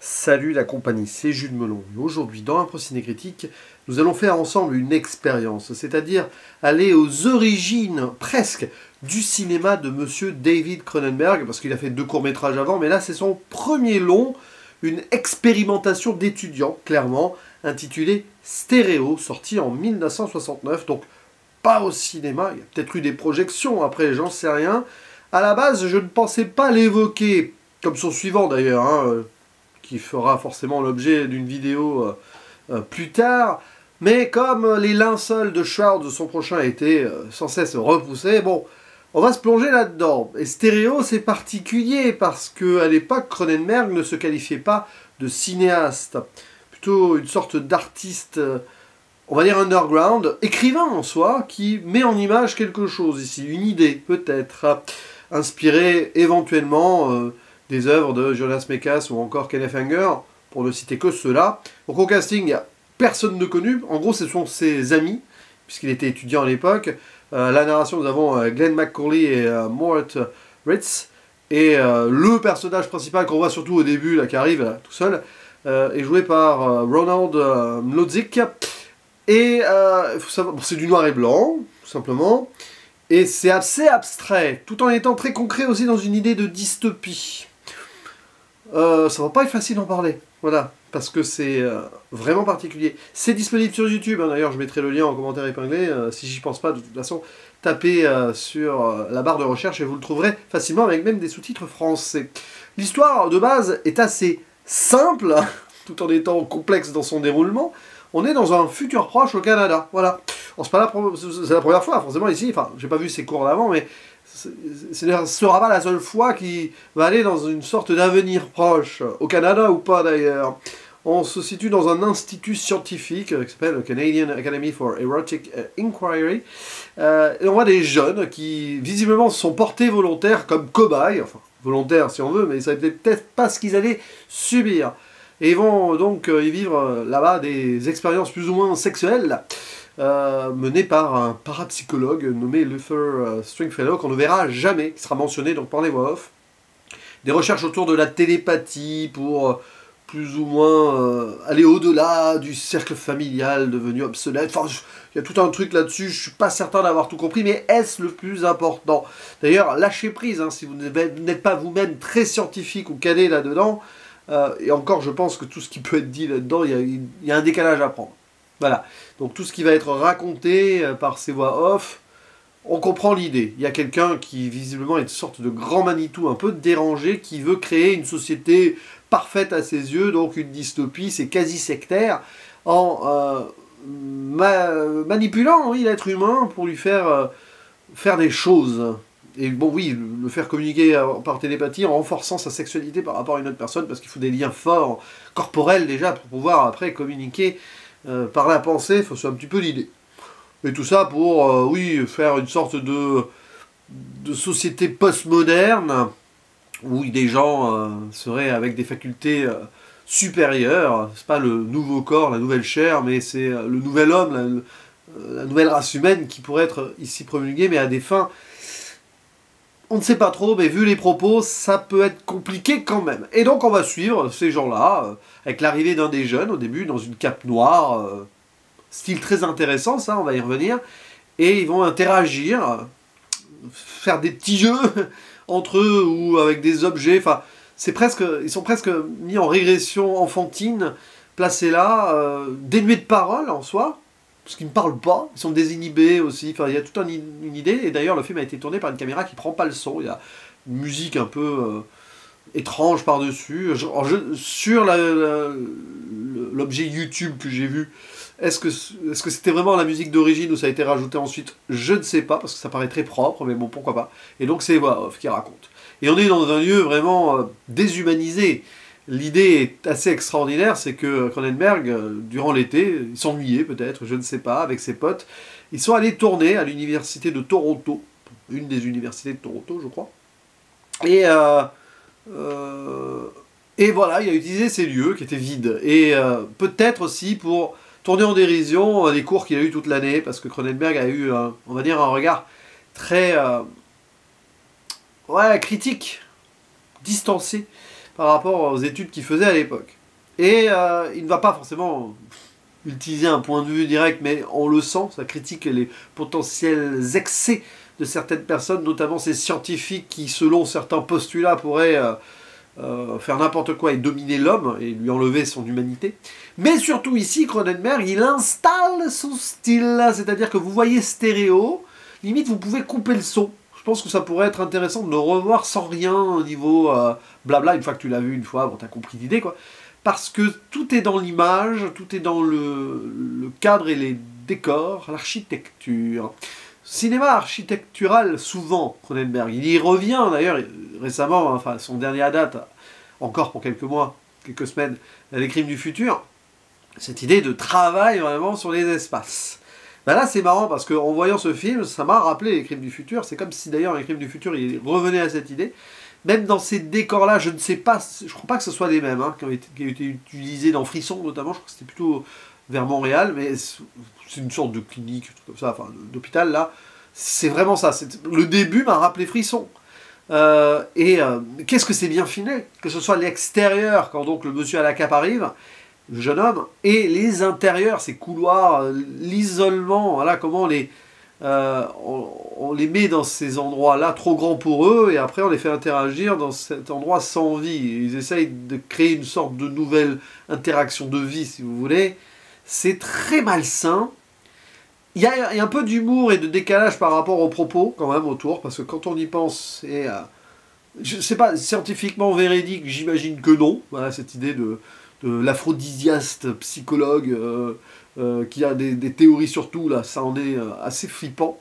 Salut la compagnie, c'est Jules Melon. Et aujourd'hui, dans un Ciné Critique, nous allons faire ensemble une expérience, c'est-à-dire aller aux origines, presque, du cinéma de Monsieur David Cronenberg, parce qu'il a fait 2 courts-métrages avant, mais là c'est son premier long, une expérimentation d'étudiant, clairement, intitulé Stéréo, sorti en 1969, donc pas au cinéma, il y a peut-être eu des projections après, j'en sais rien. À la base, je ne pensais pas l'évoquer, comme son suivant d'ailleurs, qui fera forcément l'objet d'une vidéo plus tard. Mais comme les linceuls de Shroud de son prochain étaient sans cesse repoussés, bon, on va se plonger là-dedans. Et Stéréo, c'est particulier parce qu'à l'époque, Cronenberg ne se qualifiait pas de cinéaste. Plutôt une sorte d'artiste, on va dire underground, écrivain en soi, qui met en image quelque chose ici, une idée peut-être, inspirée éventuellement des œuvres de Jonas Mekas ou encore Kenneth Anger, pour ne citer que ceux-là. Donc au casting, il n'y a personne de connu. En gros, ce sont ses amis, puisqu'il était étudiant à l'époque. La narration, nous avons Glenn McCauley et Mort Ritz. Et le personnage principal qu'on voit surtout au début, là, qui arrive là, tout seul, est joué par Ronald Mlodzik. Et c'est du noir et blanc, tout simplement. Et c'est assez abstrait, tout en étant très concret aussi dans une idée de dystopie. Ça va pas être facile d'en parler, voilà, parce que c'est vraiment particulier. C'est disponible sur YouTube, hein, d'ailleurs je mettrai le lien en commentaire épinglé, si j'y pense pas, de toute façon, tapez sur la barre de recherche et vous le trouverez facilement avec même des sous-titres français. L'histoire de base est assez simple, tout en étant complexe dans son déroulement. On est dans un futur proche au Canada, voilà. C'est la première fois, forcément, ici, enfin, j'ai pas vu ses cours d'avant, mais ce ne sera pas la seule fois qu'il va aller dans une sorte d'avenir proche, au Canada ou pas d'ailleurs. On se situe dans un institut scientifique qui s'appelle le Canadian Academy for Erotic Inquiry. Et on voit des jeunes qui, visiblement, se sont portés volontaires comme cobayes, enfin, volontaires si on veut, mais ils ne savaient peut-être pas ce qu'ils allaient subir. Et ils vont donc y vivre là-bas des expériences plus ou moins sexuelles, menées par un parapsychologue nommé Luther Stringfellow, qu'on ne verra jamais, qui sera mentionné donc par les voix off. Des recherches autour de la télépathie pour plus ou moins aller au-delà du cercle familial devenu obsolète. Enfin, il y a tout un truc là-dessus, je ne suis pas certain d'avoir tout compris, mais est-ce le plus important? D'ailleurs, lâchez prise, hein, si vous n'êtes pas vous-même très scientifique ou calé là-dedans. Et encore, je pense que tout ce qui peut être dit là-dedans, il y a un décalage à prendre. Voilà. Donc tout ce qui va être raconté par ces voix off, on comprend l'idée. Il y a quelqu'un qui visiblement est une sorte de grand Manitou un peu dérangé, qui veut créer une société parfaite à ses yeux, donc une dystopie, c'est quasi sectaire, en manipulant, oui, l'être humain pour lui faire des choses. Et bon, oui, le faire communiquer par télépathie en renforçant sa sexualité par rapport à une autre personne, parce qu'il faut des liens forts, corporels déjà, pour pouvoir après communiquer par la pensée, c'est un petit peu l'idée. Et tout ça pour, oui, faire une sorte de société postmoderne, où des gens seraient avec des facultés supérieures. C'est pas le nouveau corps, la nouvelle chair, mais c'est le nouvel homme, la nouvelle race humaine qui pourrait être ici promulguée, mais à des fins... On ne sait pas trop, mais vu les propos, ça peut être compliqué quand même. Et donc on va suivre ces gens-là, avec l'arrivée d'un des jeunes, au début, dans une cape noire, style très intéressant, ça, on va y revenir, et ils vont interagir, faire des petits jeux entre eux, ou avec des objets, enfin, ils sont presque mis en régression enfantine, placés là, dénués de parole en soi, parce qu'ils ne parlent pas, ils sont désinhibés aussi, enfin il y a toute une idée, et d'ailleurs le film a été tourné par une caméra qui ne prend pas le son, il y a une musique un peu étrange par-dessus. Sur l'objet YouTube que j'ai vu, est-ce que c'était vraiment la musique d'origine ou ça a été rajouté ensuite? Je ne sais pas, parce que ça paraît très propre, mais bon, pourquoi pas. Et donc c'est voix off qui raconte. Et on est dans un lieu vraiment déshumanisé. L'idée est assez extraordinaire, c'est que Cronenberg, durant l'été, il s'ennuyait peut-être, je ne sais pas, avec ses potes. Ils sont allés tourner à l'université de Toronto, une des universités de Toronto, je crois. Et voilà, il a utilisé ces lieux qui étaient vides. Et peut-être aussi pour tourner en dérision les cours qu'il a eu toute l'année, parce que Cronenberg a eu, on va dire, un regard très critique, distancé, par rapport aux études qu'il faisait à l'époque. Et il ne va pas forcément utiliser un point de vue direct, mais on le sent, ça critique les potentiels excès de certaines personnes, notamment ces scientifiques qui, selon certains postulats, pourraient faire n'importe quoi et dominer l'homme et lui enlever son humanité. Mais surtout ici, Cronenberg, il installe son style, c'est-à-dire que vous voyez stéréo, limite vous pouvez couper le son. Je pense que ça pourrait être intéressant de le revoir sans rien au niveau blabla, une fois que tu l'as vu une fois, bon t'as compris l'idée quoi. Parce que tout est dans l'image, tout est dans le cadre et les décors, l'architecture. Cinéma architectural, souvent, Cronenberg. Il y revient d'ailleurs récemment, enfin son dernier à date, encore pour quelques mois, quelques semaines, Les Crimes du Futur. Cette idée de travail vraiment sur les espaces. Ben là c'est marrant parce qu'en voyant ce film, ça m'a rappelé Les Crimes du Futur. C'est comme si d'ailleurs Les Crimes du Futur, il revenait à cette idée. Même dans ces décors-là, je ne sais pas, je crois pas que ce soit les mêmes, hein, qui ont été utilisés dans Frisson notamment, je crois que c'était plutôt vers Montréal, mais c'est une sorte de clinique, comme ça, enfin d'hôpital là. C'est vraiment ça, le début m'a rappelé Frisson. Qu'est-ce que c'est bien filmé, que ce soit l'extérieur, quand donc le monsieur à la cape arrive, le jeune homme, et les intérieurs, ces couloirs, l'isolement, voilà comment on les met dans ces endroits-là trop grands pour eux, et après on les fait interagir dans cet endroit sans vie. Ils essayent de créer une sorte de nouvelle interaction de vie, si vous voulez. C'est très malsain. Il y a un peu d'humour et de décalage par rapport aux propos, quand même, autour, parce que quand on y pense, et je sais pas, scientifiquement véridique, j'imagine que non. Voilà, cette idée de l'aphrodisiaste psychologue qui a des théories sur tout, là, ça en est assez flippant.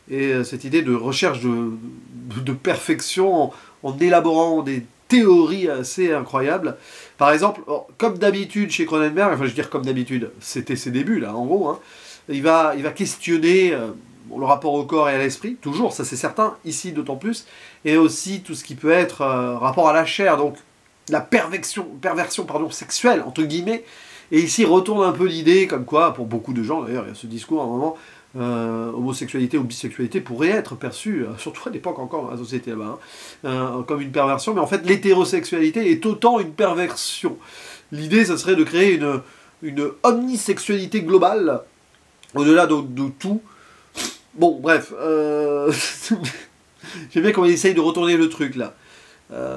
Et cette idée de recherche de perfection en élaborant des théories assez incroyables. Par exemple, comme d'habitude chez Cronenberg, enfin je veux dire comme d'habitude, c'était ses débuts là, en gros, hein, il va questionner le rapport au corps et à l'esprit, toujours, ça c'est certain, ici d'autant plus, et aussi tout ce qui peut être rapport à la chair, donc la perversion sexuelle, entre guillemets, et ici retourne un peu l'idée, comme quoi, pour beaucoup de gens d'ailleurs, il y a ce discours à un moment, homosexualité ou bisexualité pourrait être perçue, surtout à l'époque encore dans la société là-bas, comme une perversion, mais en fait l'hétérosexualité est autant une perversion. L'idée, ça serait de créer une omnisexualité globale, au-delà de tout. Bon, bref, j'aime bien comment il essaye de retourner le truc là,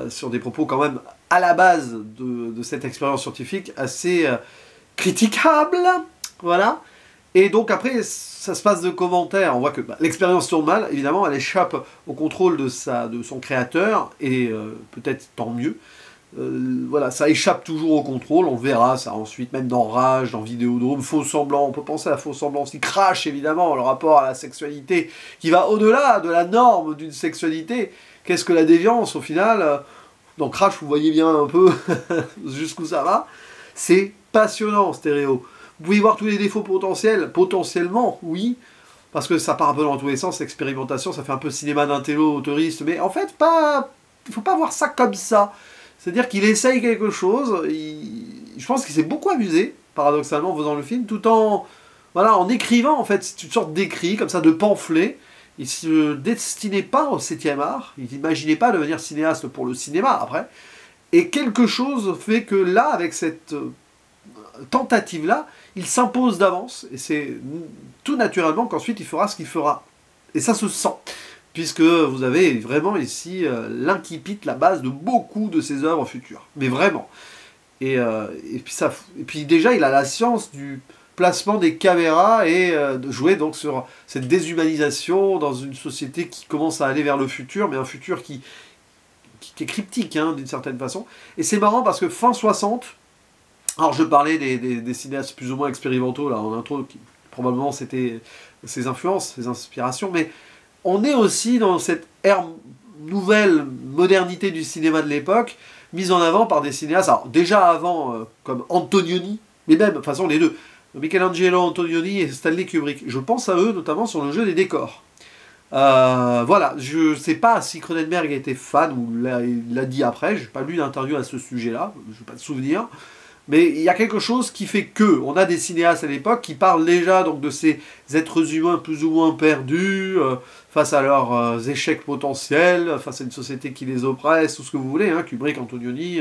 sur des propos quand même à la base de cette expérience scientifique assez critiquable, voilà. Et donc après, ça se passe de commentaires. On voit que l'expérience tourne mal, évidemment, elle échappe au contrôle de son créateur, et peut-être tant mieux. Voilà, ça échappe toujours au contrôle, on verra ça ensuite, même dans Rage, dans Vidéodrome, Faux Semblant, on peut penser à Faux Semblant aussi, Crash évidemment, le rapport à la sexualité, qui va au-delà de la norme d'une sexualité. Qu'est-ce que la déviance au final? Dans Crash, vous voyez bien un peu jusqu'où ça va. C'est passionnant, stéréo. Vous pouvez y voir tous les défauts potentiels, potentiellement, oui, parce que ça part un peu dans tous les sens, l'expérimentation, ça fait un peu cinéma d'intello, autoriste, mais en fait, il faut pas voir ça comme ça. C'est-à-dire qu'il essaye quelque chose, je pense qu'il s'est beaucoup amusé, paradoxalement, en faisant le film, tout en écrivant, en fait, c'est une sorte d'écrit, comme ça, de pamphlet. Il ne se destinait pas au 7e art, il n'imaginait pas devenir cinéaste pour le cinéma, après. Et quelque chose fait que là, avec cette tentative-là, il s'impose d'avance, et c'est tout naturellement qu'ensuite il fera ce qu'il fera. Et ça se sent, puisque vous avez vraiment ici l'incipit, la base de beaucoup de ses œuvres futures. Mais vraiment. Et puis déjà, il a la science du placement des caméras et de jouer donc sur cette déshumanisation dans une société qui commence à aller vers le futur, mais un futur qui est cryptique, hein, d'une certaine façon. Et c'est marrant parce que fin 60, alors je parlais des cinéastes plus ou moins expérimentaux là en intro, qui probablement c'était ses influences, ses inspirations, mais on est aussi dans cette ère nouvelle modernité du cinéma de l'époque, mise en avant par des cinéastes, alors déjà avant comme Antonioni, mais même, de toute façon les deux, Michelangelo Antonioni et Stanley Kubrick, je pense à eux notamment sur le jeu des décors. Voilà, je ne sais pas si Cronenberg était fan, ou il l'a dit après, je n'ai pas lu d'interview à ce sujet-là, je n'ai pas de souvenir. Mais il y a quelque chose qui fait que, on a des cinéastes à l'époque qui parlent déjà donc de ces êtres humains plus ou moins perdus, face à leurs échecs potentiels, face à une société qui les oppresse, tout ce que vous voulez, hein, Kubrick, Antonioni,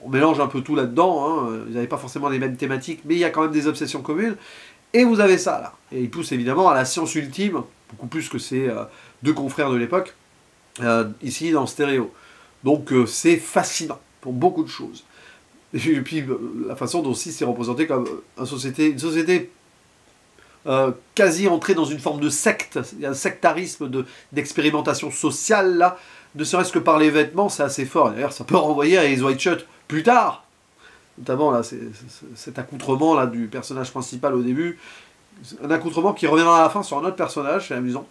on mélange un peu tout là-dedans, hein, ils n'avaient pas forcément les mêmes thématiques, mais il y a quand même des obsessions communes, et vous avez ça là. Et il pousse évidemment à la science ultime, beaucoup plus que ces deux confrères de l'époque, ici dans Stéréo. Donc c'est fascinant pour beaucoup de choses. Et puis la façon dont aussi c'est représenté comme une société quasi entrée dans une forme de secte, il y a un sectarisme d'expérimentation sociale là, ne serait-ce que par les vêtements, c'est assez fort. D'ailleurs ça peut renvoyer à Eyes Wide Shut plus tard, notamment là, cet accoutrement là du personnage principal au début, un accoutrement qui reviendra à la fin sur un autre personnage, c'est amusant.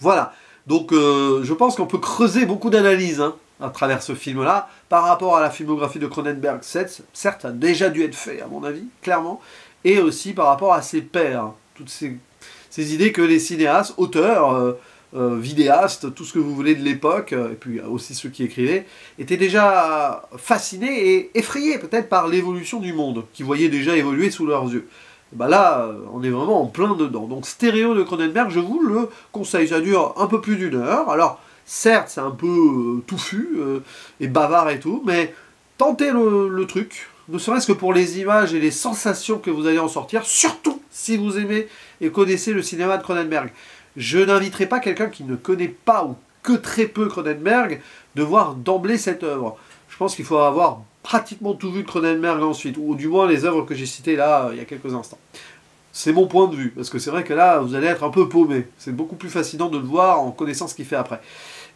Voilà, donc je pense qu'on peut creuser beaucoup d'analyses hein, à travers ce film-là, par rapport à la filmographie de Cronenberg, certes, ça a déjà dû être fait, à mon avis, clairement, et aussi par rapport à ses pairs, toutes ces idées que les cinéastes, auteurs, vidéastes, tout ce que vous voulez de l'époque, et puis aussi ceux qui écrivaient, étaient déjà fascinés et effrayés peut-être par l'évolution du monde, qu'ils voyaient déjà évoluer sous leurs yeux. Bah là, on est vraiment en plein dedans. Donc Stéréo de Cronenberg, je vous le conseille, ça dure un peu plus d'1 heure. Alors, certes, c'est un peu touffu et bavard et tout, mais tentez le truc, ne serait-ce que pour les images et les sensations que vous allez en sortir, surtout si vous aimez et connaissez le cinéma de Cronenberg. Je n'inviterai pas quelqu'un qui ne connaît pas ou que très peu Cronenberg de voir d'emblée cette œuvre. Je pense qu'il faut avoir pratiquement tout vu de Cronenberg ensuite, ou du moins les œuvres que j'ai citées là il y a quelques instants. C'est mon point de vue, parce que c'est vrai que là, vous allez être un peu paumé. C'est beaucoup plus fascinant de le voir en connaissant ce qu'il fait après.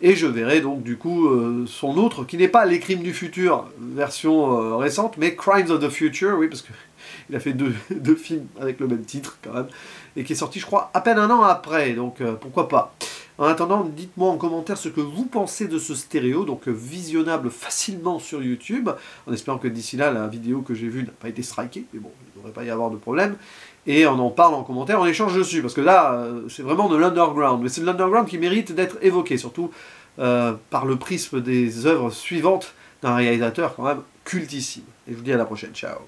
Et je verrai donc du coup son autre, qui n'est pas Les Crimes du Futur, version récente, mais Crimes of the Future, oui, parce qu'il a fait deux films avec le même titre quand même, et qui est sorti je crois à peine 1 an après, donc pourquoi pas. En attendant, dites-moi en commentaire ce que vous pensez de ce stéréo, donc visionnable facilement sur YouTube, en espérant que d'ici là, la vidéo que j'ai vue n'a pas été strikée, mais bon, il ne devrait pas y avoir de problème, et on en parle en commentaire, on échange dessus, parce que là, c'est vraiment de l'underground, mais c'est de l'underground qui mérite d'être évoqué, surtout par le prisme des œuvres suivantes d'un réalisateur quand même cultissime. Et je vous dis à la prochaine, ciao.